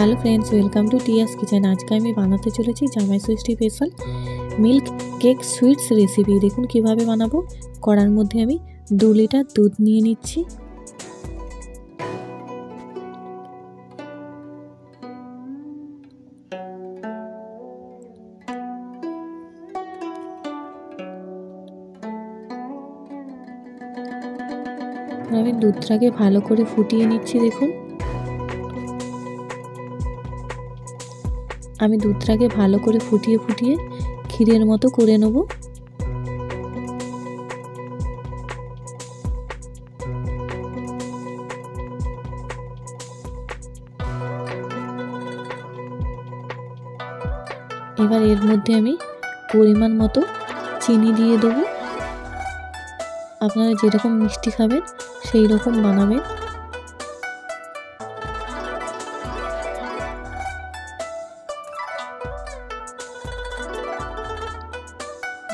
Hello friends, welcome to TS kitchen. आज का मैं बनाते चलेছি Jamai Sasthi special milk cake sweets recipe. দেখুন কিভাবে বানাবো। কড়ার মধ্যে আমি 2 লিটার দুধ নিয়ে নিচ্ছি। আমি দুধটাকে ভালো করে ফুটিয়ে নিচ্ছি। দেখুন আমি দুধটাকে ভালো করে ফুটিয়ে ক্ষীরের মতো করে নেব। এবার এর মধ্যে আমি পরিমাণ মতো চিনি দিয়ে দেব। আপনারা যেরকম মিষ্টি খাবেন সেই রকম বানাবেন।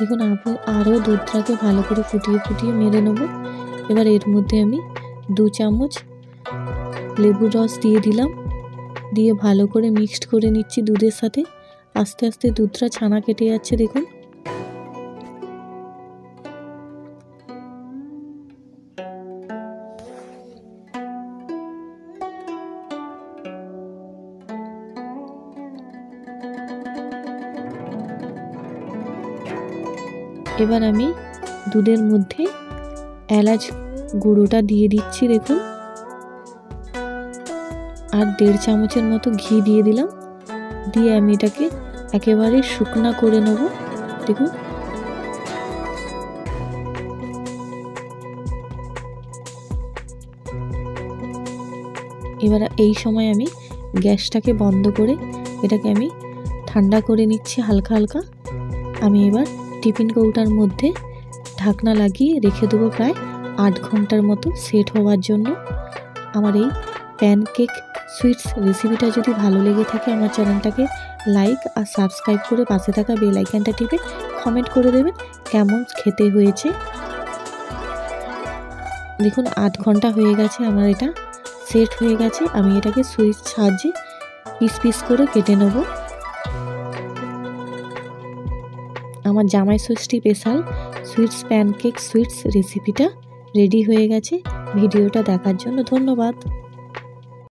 দেখুন আরও দুধটাকে ভালো করে ফুটিয়ে মেরে নেব। এবার এর মধ্যে আমি 2 চামচ লেবুর রস দিয়ে দিলাম। দিয়ে ভালো করে মিক্সড করে নিচ্ছি দুধের সাথে। আস্তে আস্তে দুধটা ছানা কেটে যাচ্ছে। দেখুন এবার আমি দুধের মধ্যে এলাচ গুঁড়োটা দিয়ে দিচ্ছি। দেখুন আর 1.5 চামচের মতো ঘি দিয়ে দিলাম। দিয়ে আমি এটাকে একেবারে শুকনা করে নেব। দেখুন এবার এই সময় আমি গ্যাসটাকে বন্ধ করে এটাকে আমি ঠান্ডা করে নিচ্ছি হালকা হালকা। আমি এবার টিফিন কৌটার মধ্যে ঢাকনা লাগিয়ে রেখে দেবো প্রায় 8 ঘন্টার মতো সেট হওয়ার জন্য। আমার এই প্যানকেক সুইটস রেসিপিটা যদি ভালো লেগে থাকে আমার চ্যানেলটাকে লাইক আর সাবস্ক্রাইব করে পাশে থাকা বেল আইকনটা টিপে কমেন্ট করে দেবেন কেমন খেতে হয়েছে। দেখুন 8 ঘন্টা হয়ে গেছে, আমার এটা সেট হয়ে গেছে। আমি এটাকে সুইচ সাহায্যে পিস করে কেটে নেব। আমার জামাই Sasthi special sweets pancake sweets রেসিপিটা রেডি হয়ে গেছে। ভিডিওটা দেখার জন্য ধন্যবাদ।